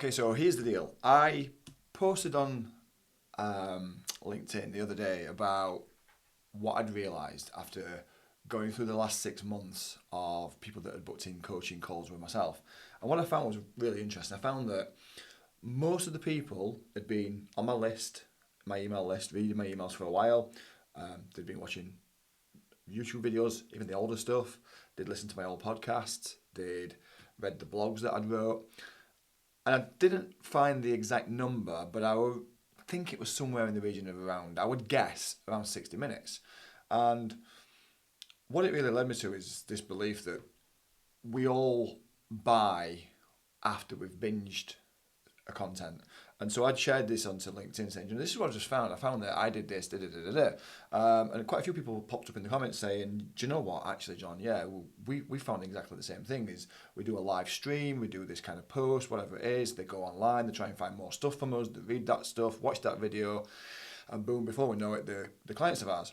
Okay, so here's the deal. I posted on LinkedIn the other day about what I'd realised after going through the last 6 months of people that had booked in coaching calls with myself. And what I found was really interesting. I found that most of the people had been on my list, my email list, reading my emails for a while. They'd been watching YouTube videos, even the older stuff. They'd listened to my old podcasts. They'd read the blogs that I'd wrote. And I didn't find the exact number, but I would think it was somewhere in the region of around, I would guess, around 60 minutes. And what it really led me to is this belief that we all buy after we've binged a content. And so I'd shared this onto LinkedIn saying, this is what I just found. I found that I did this, and quite a few people popped up in the comments saying, do you know what, actually, John, yeah, we found exactly the same thing. Is we do a live stream, we do this kind of post, whatever it is, they go online, they try and find more stuff from us, they read that stuff, watch that video, and boom, before we know it, the clients of ours.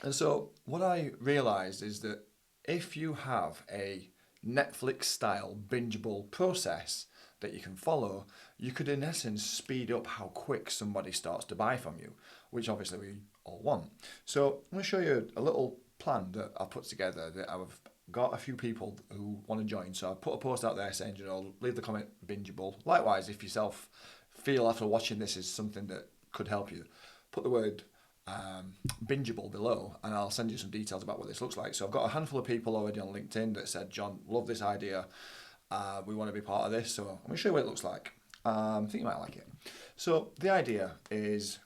And so what I realised is that if you have a Netflix-style bingeable process that you can follow, you could in essence speed up how quick somebody starts to buy from you, which obviously we all want. So I'm going to show you a little plan that I've put together that I've got a few people who want to join. So I've put a post out there saying, leave the comment Bingeable. Likewise, if yourself feel after watching this is something that could help you, put the word Bingeable below and I'll send you some details about what this looks like. So I've got a handful of people already on LinkedIn that said, John, love this idea. We want to be part of this, so I'm going to show you what it looks like. I think you might like it. So the idea is,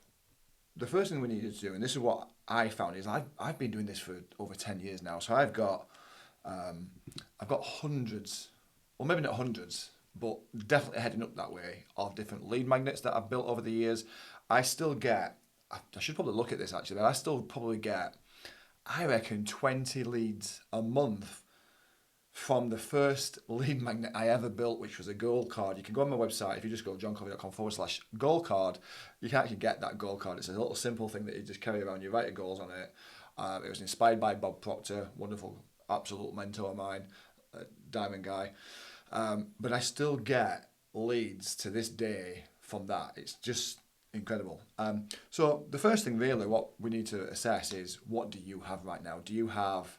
the first thing we needed to do, and this is what I found, is I've been doing this for over 10 years now, so I've got hundreds, well maybe not hundreds, but definitely heading up that way, of different lead magnets that I've built over the years. I still get, I should probably look at this actually, but I still probably get, I reckon 20 leads a month from the first lead magnet I ever built, which was a gold card. You can go on my website, if you just go johncovey.com/goal card, you can actually get that goal card. It's a little simple thing that you just carry around, you write your goals on it. It was inspired by Bob Proctor, wonderful, absolute mentor of mine, diamond guy. But I still get leads to this day from that. It's just incredible. So the first thing really what we need to assess is, what do you have right now? Do you have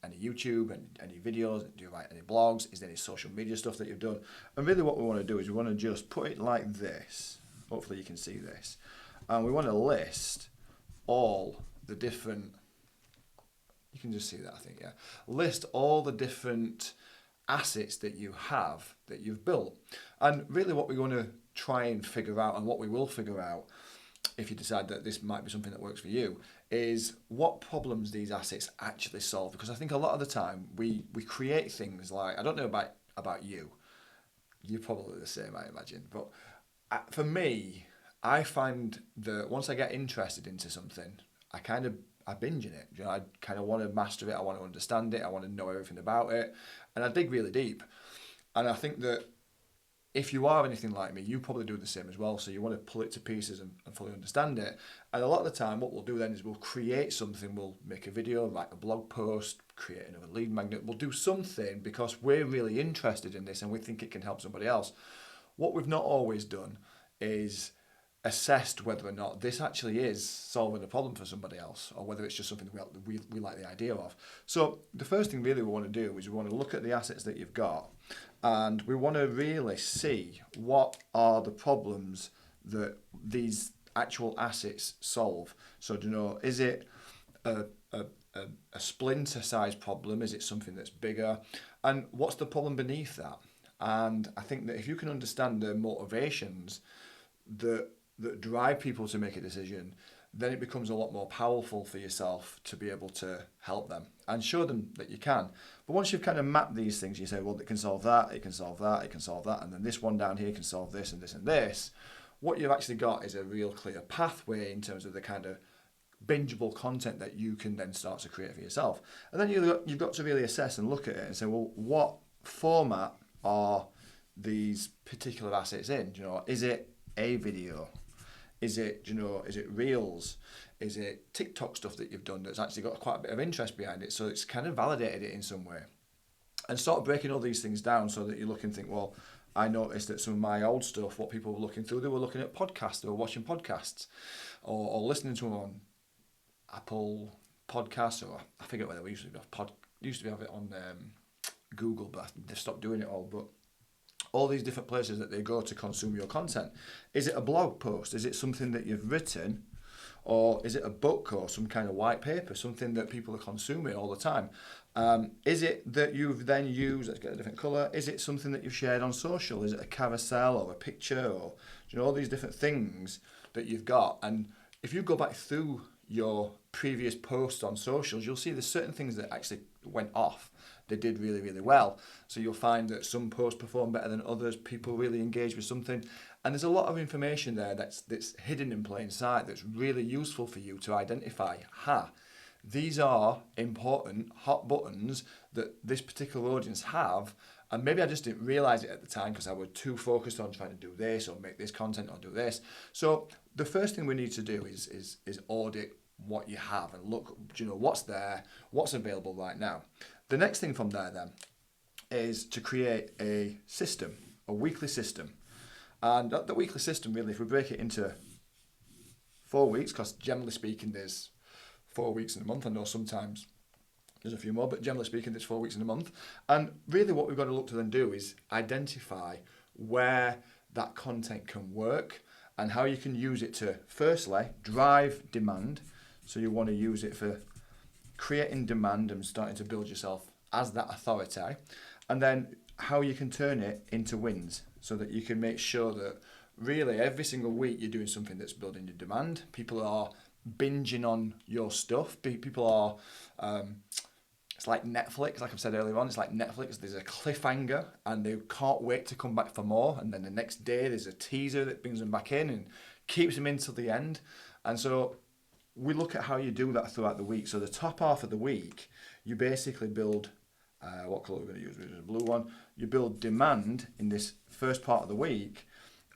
any YouTube and any videos? Do you write any blogs? Is there any social media stuff that you've done? And really what we want to do is we want to just put it like this. Hopefully you can see this. And we want to list all the different, you can just see that I think, yeah. List all the different assets that you have, that you've built. And really what we want to try and figure out, and what we will figure out if you decide that this might be something that works for you, is what problems these assets actually solve. Because I think a lot of the time we create things like, I don't know about you, you're probably the same I imagine, but for me, I find that once I get interested into something, I binge in it. I kind of want to master it, I want to understand it, I want to know everything about it, and I dig really deep. And I think that if you are anything like me, you probably do the same as well. So you want to pull it to pieces and fully understand it. And a lot of the time, what we'll do then is we'll create something. We'll make a video, write a blog post, create another lead magnet. We'll do something because we're really interested in this and we think it can help somebody else. What we've not always done is assessed whether or not this actually is solving a problem for somebody else, or whether it's just something we like the idea of. So the first thing really we want to do is we want to look at the assets that you've got, and we want to really see what are the problems that these actual assets solve. So is it a splinter size problem? Is it something that's bigger? And what's the problem beneath that? And I think that if you can understand the motivations that drive people to make a decision, then it becomes a lot more powerful for yourself to be able to help them and show them that you can. But once you've kind of mapped these things, you say, well, it can solve that, it can solve that, it can solve that, and then this one down here can solve this and this and this. What you've actually got is a real clear pathway in terms of the kind of bingeable content that you can then start to create for yourself. And then you've got to really assess and look at it and say, well, what format are these particular assets in? Is it a video? Is it Reels? Is it TikTok stuff that you've done that's actually got quite a bit of interest behind it? So it's kind of validated it in some way. And start breaking all these things down so that you look and think, well, I noticed that some of my old stuff, what people were looking through, they were looking at podcasts, they were watching podcasts, or listening to them on Apple Podcasts, or I forget whether we used to have it on Google, but they've stopped doing it all. But all these different places that they go to consume your content. Is it a blog post? Is it something that you've written? Or is it a book or some kind of white paper, something that people are consuming all the time? Is it that you've then used, let's get a different colour, is it something that you've shared on social? Is it a carousel or a picture, or all these different things that you've got? And if you go back through your previous posts on socials, you'll see there's certain things that actually went off. They did really, really well. So you'll find that some posts perform better than others. People really engage with something. And there's a lot of information there that's hidden in plain sight that's really useful for you to identify. These are important hot buttons that this particular audience have. And maybe I just didn't realize it at the time because I was too focused on trying to do this or make this content or do this. So the first thing we need to do is audit what you have and look, what's there, what's available right now. The next thing from there then is to create a system, a weekly system. And the weekly system, really, if we break it into 4 weeks, because generally speaking there's 4 weeks in a month. I know sometimes there's a few more, but generally speaking there's 4 weeks in a month. And really what we've got to look to then do is identify where that content can work and how you can use it to, firstly, drive demand. So you want to use it for creating demand and starting to build yourself as that authority, and then how you can turn it into wins so that you can make sure that really every single week you're doing something that's building your demand. People are binging on your stuff. People are, it's like Netflix, like I've said earlier on, it's like Netflix, there's a cliffhanger and they can't wait to come back for more, and then the next day there's a teaser that brings them back in and keeps them in till the end. And so we look at how you do that throughout the week. So the top half of the week, you basically build, what colour we're going to use, which is a blue one. You build demand in this first part of the week,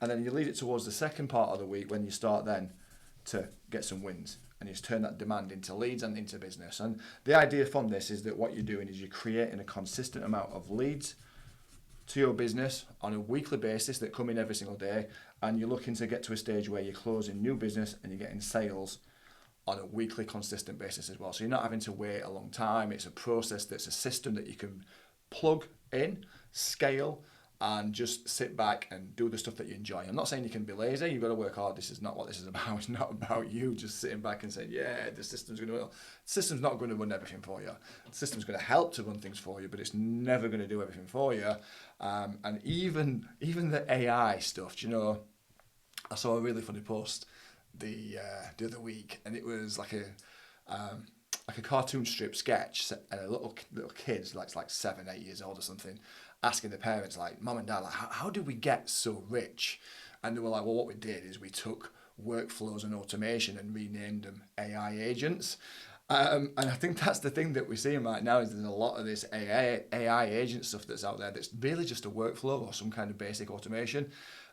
and then you lead it towards the second part of the week when you start then to get some wins. And you turn that demand into leads and into business. And the idea from this is that what you're doing is you're creating a consistent amount of leads to your business on a weekly basis that come in every single day, and you're looking to get to a stage where you're closing new business and you're getting sales on a weekly consistent basis as well. So you're not having to wait a long time. It's a process that's a system that you can plug in, scale, and just sit back and do the stuff that you enjoy. I'm not saying you can be lazy. You've got to work hard. This is not what this is about. It's not about you just sitting back and saying, yeah, the system's going to run. The system's not going to run everything for you. The system's going to help to run things for you, but it's never going to do everything for you. And even the AI stuff, I saw a really funny post the other week, and it was like a cartoon strip sketch, and a little kid, like 7, 8 years old or something, asking the parents, like, Mum and Dad, like, how did we get so rich? And they were like, well, what we did is we took workflows and automation and renamed them AI agents. And I think that's the thing that we're seeing right now, is there's a lot of this AI agent stuff that's out there that's really just a workflow or some kind of basic automation.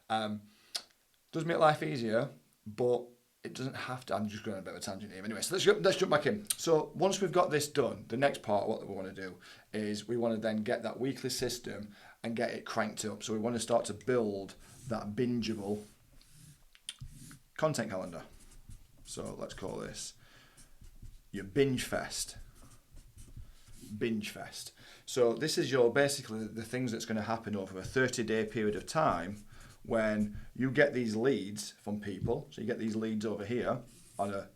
Does make life easier, but it doesn't have to. I'm just going on a bit of a tangent here. Anyway, so let's jump back in. So once we've got this done, the next part, what we want to do is we want to then get that weekly system and get it cranked up. So we want to start to build that bingeable content calendar. So let's call this your BingeFest. BingeFest. So this is your basically the things that's going to happen over a 30-day period of time when you get these leads from people. So you get these leads over here on a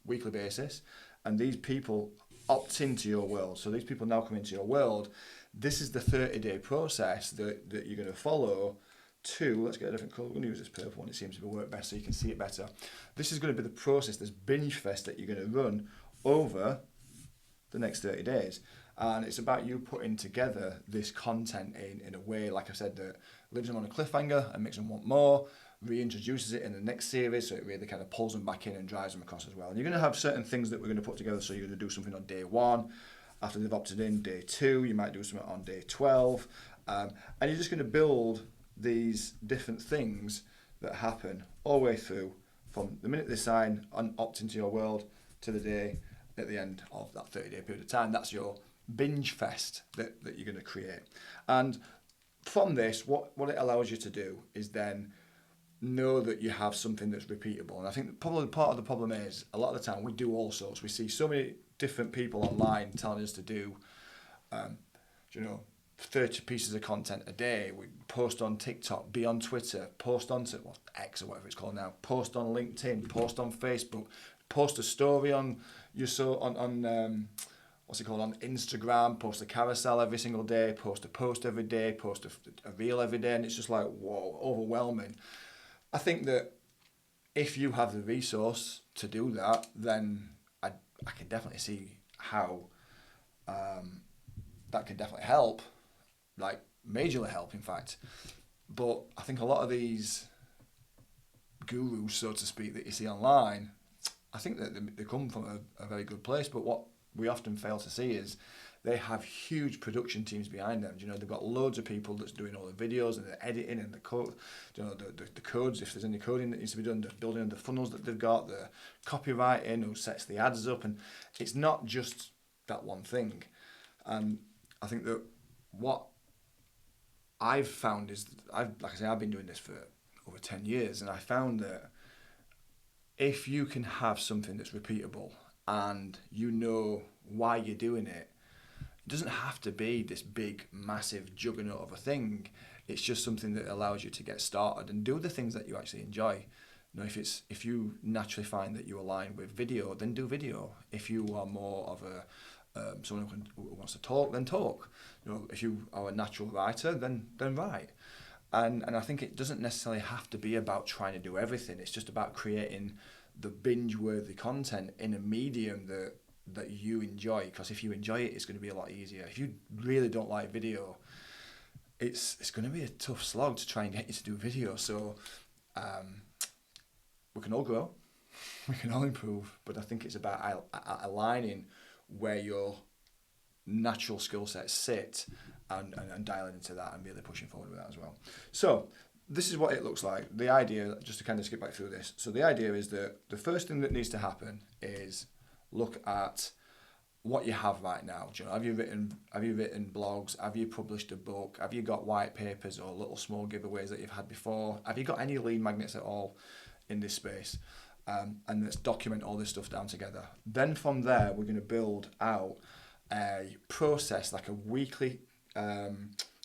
weekly basis, and these people opt into your world. So these people now come into your world. This is the 30-day process that you're going to follow to, let's get a different colour. We're going to use this purple one. It seems to work better so you can see it better. This is going to be the process, this BingeFest that you're going to run over the next 30 days. And it's about you putting together this content in a way, like I said, that leaves them on a cliffhanger and makes them want more, reintroduces it in the next series, so it really kind of pulls them back in and drives them across as well. And you're going to have certain things that we're going to put together. So you're going to do something on day 1. After they've opted in, day 2, you might do something on day 12. And you're just going to build these different things that happen all the way through from the minute they sign and opt into your world to the day at the end of that 30-day period of time. That's your BingeFest that you're going to create. And from this, what it allows you to do is then know that you have something that's repeatable. And I think probably part of the problem is a lot of the time we do all sorts. We see so many different people online telling us to do, you know, 30 pieces of content a day. We post on TikTok, be on Twitter, post on X or whatever it's called now, post on LinkedIn, post on Facebook, post a story on what's it called, on Instagram, post a carousel every single day, post a post every day, post a reel every day, and it's just like, whoa, overwhelming. I think that if you have the resource to do that, then I can definitely see how that can definitely help, like majorly help, in fact. But I think a lot of these gurus, so to speak, that you see online, I think that they come from a very good place, but what we often fail to see is they have huge production teams behind them. You know, they've got loads of people that's doing all the videos and the editing and the code, you know, the codes, if there's any coding that needs to be done, the building of the funnels that they've got, the copywriting, who sets the ads up, and it's not just that one thing. And I think that what I've found is, like I say, I've been doing this for over 10 years, and I found that if you can have something that's repeatable and you know why you're doing it, it doesn't have to be this big, massive juggernaut of a thing. It's just something that allows you to get started and do the things that you actually enjoy. You know, if you naturally find that you align with video, then do video. If you are more of someone who wants to talk, then talk. You know, if you are a natural writer, then write. And I think it doesn't necessarily have to be about trying to do everything. It's just about creating the binge-worthy content in a medium that you enjoy. Because if you enjoy it, it's going to be a lot easier. If you really don't like video, it's going to be a tough slog to try and get you to do video. So we can all grow, we can all improve, but I think it's about aligning where your natural skill sets sit and dialing into that and really pushing forward with that as well. So this is what it looks like. The idea, just to kind of skip back through this, so the idea is that the first thing that needs to happen is look at what you have right now. Do you know, have you written blogs? Have you published a book? Have you got white papers or little small giveaways that you've had before? Have you got any lead magnets at all in this space? And let's document all this stuff down together. Then from there, we're going to build out a process, like a weekly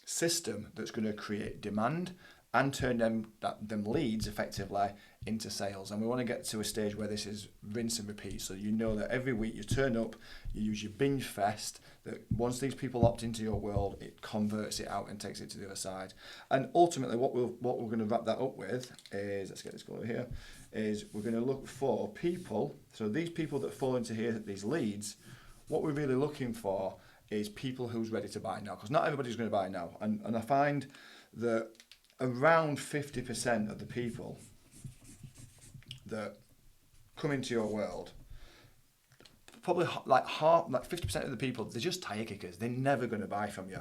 system that's going to create demand and turn them leads effectively into sales. And we want to get to a stage where this is rinse and repeat. So you know that every week you turn up, you use your BingeFest, that once these people opt into your world, it converts it out and takes it to the other side. And ultimately what we're going to wrap that up with is, let's get this going over here, is we're going to look for people. So these people that fall into here, these leads, what we're really looking for is people who's ready to buy now, because not everybody's going to buy now. And I find that around 50% of the people that come into your world, probably like 50% of the people, they're just tire kickers. They're never going to buy from you.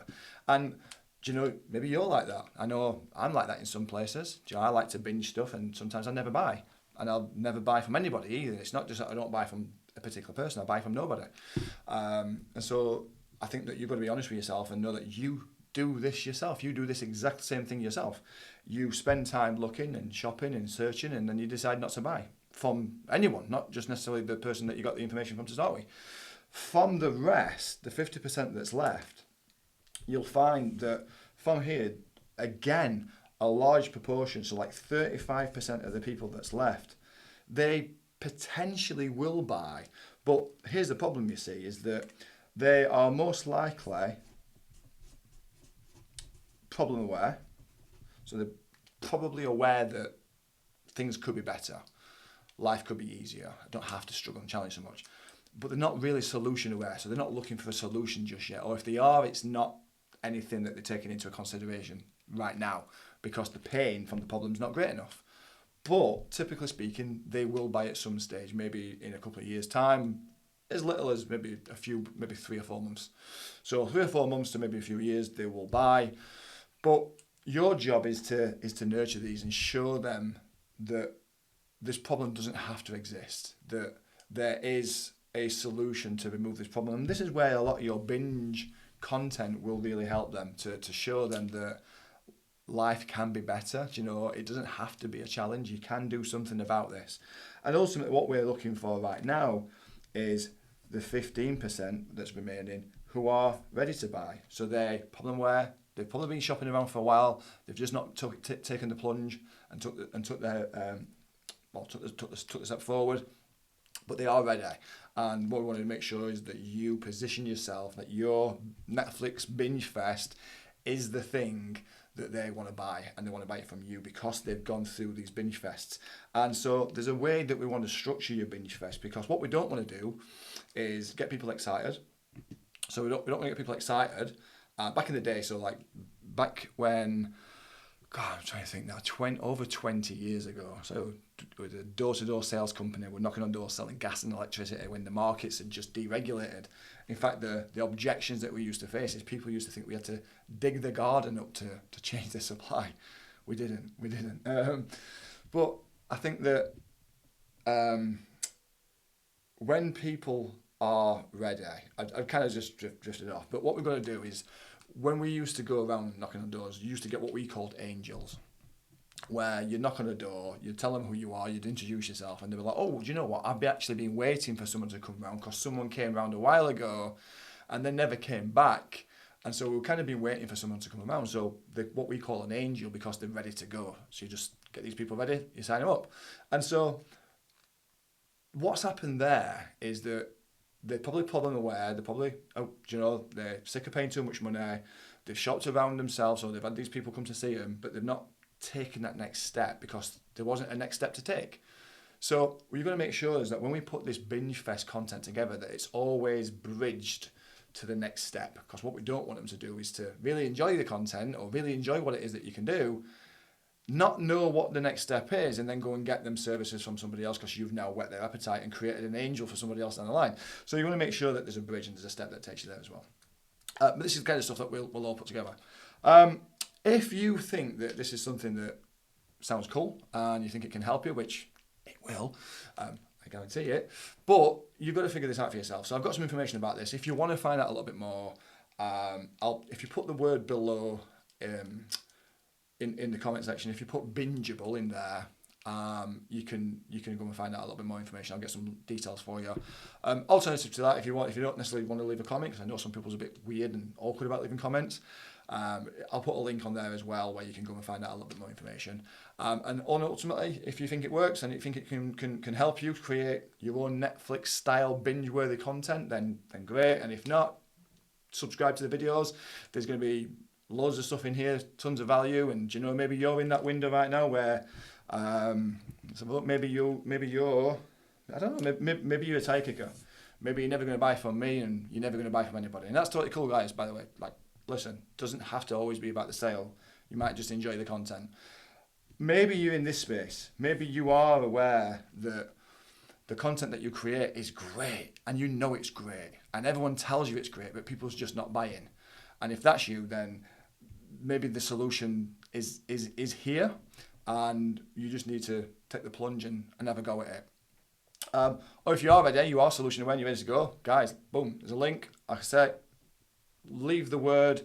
And do you know, maybe you're like that. I know I'm like that in some places. Do you know, I like to binge stuff, and sometimes I never buy. And I'll never buy from anybody either. It's not just that I don't buy from a particular person, I buy from nobody. And so I think that you've got to be honest with yourself and know that you do this yourself. You do this exact same thing yourself. You spend time looking and shopping and searching, and then you decide not to buy from anyone, not just necessarily the person that you got the information from to start with. From the rest, the 50% that's left, you'll find that from here, again, a large proportion, so like 35% of the people that's left, they potentially will buy. But here's the problem, you see, is that they are most likely problem aware. So they're probably aware that things could be better. Life could be easier. I don't have to struggle and challenge so much. But they're not really solution aware. So they're not looking for a solution just yet. Or if they are, it's not anything that they're taking into consideration right now, because the pain from the problem is not great enough. But typically speaking, they will buy at some stage, maybe in a couple of years' time, as little as maybe 3 or 4 months. So 3 or 4 months to maybe a few years, they will buy. But your job is to nurture these and show them that this problem doesn't have to exist, that there is a solution to remove this problem. And this is where a lot of your binge content will really help them, to show them that life can be better. You know, it doesn't have to be a challenge. You can do something about this. And ultimately, what we're looking for right now is the 15% that's remaining who are ready to buy. So they've probably been shopping around for a while. They've just not taken the plunge and took the step forward, but they are ready. And what we want to make sure is that you position yourself, that your Netflix BingeFest is the thing that they want to buy, and they want to buy it from you because they've gone through these BingeFests. And so there's a way that we want to structure your BingeFest, because what we don't want to do is get people excited. So we don't want to get people excited. Back in the day, so like back when, God, I'm trying to think now, over 20 years ago. So with a door-to-door sales company, we're knocking on doors selling gas and electricity when the markets had just deregulated. In fact, the objections that we used to face is people used to think we had to dig the garden up to change the supply. We didn't. But I think that when people are ready, I've kind of just drifted off, but what we've got to do is, when we used to go around knocking on doors, you used to get what we called angels, where you knock on a door, you tell them who you are, you'd introduce yourself, and they were like, oh, do you know what? I've actually been waiting for someone to come round because someone came round a while ago and they never came back. And so we've kind of been waiting for someone to come around. So what we call an angel, because they're ready to go. So you just get these people ready, you sign them up. And so what's happened there is that they're probably problem aware. They're probably, they're sick of paying too much money. They've shopped around themselves, or they've had these people come to see them, but they've not taken that next step because there wasn't a next step to take. So what you've got to make sure is that when we put this BingeFest content together, that it's always bridged to the next step. Because what we don't want them to do is to really enjoy the content or really enjoy what it is that you can do, not know what the next step is, and then go and get them services from somebody else because you've now whet their appetite and created an angel for somebody else down the line. So you want to make sure that there's a bridge and there's a step that takes you there as well. But this is the kind of stuff that we'll all put together. If you think that this is something that sounds cool and you think it can help you, which it will, I guarantee it, but you've got to figure this out for yourself. So I've got some information about this. If you want to find out a little bit more, if you put the word below in the comment section, if you put Bingeable in there, you can go and find out a little bit more information. I'll get some details for you. Alternative to that, if you don't necessarily want to leave a comment, because I know some people's a bit weird and awkward about leaving comments, I'll put a link on there as well where you can go and find out a little bit more information. And ultimately, if you think it works and you think it can help you create your own Netflix style binge-worthy content, then great. And if not, subscribe to the videos. There's going to be loads of stuff in here, tons of value, and maybe you're in that window right now where maybe you're I don't know, maybe you're a tie kicker. Maybe you're never going to buy from me and you're never going to buy from anybody. And that's totally cool, guys, by the way. Like, listen, it doesn't have to always be about the sale. You might just enjoy the content. Maybe you're in this space. Maybe you are aware that the content that you create is great and you know it's great and everyone tells you it's great, but people's just not buying. And if that's you, then maybe the solution is here, and you just need to take the plunge and have a go at it. Or if you are ready, you are solution aware, you're ready to go, guys, boom, there's a link. Like I said, leave the word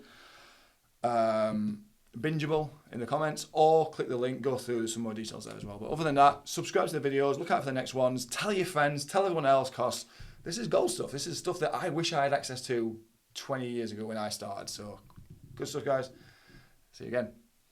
Bingeable in the comments, or click the link, go through, there's some more details there as well. But other than that, subscribe to the videos, look out for the next ones, tell your friends, tell everyone else, because this is gold stuff. This is stuff that I wish I had access to 20 years ago when I started. So good stuff, guys. See you again.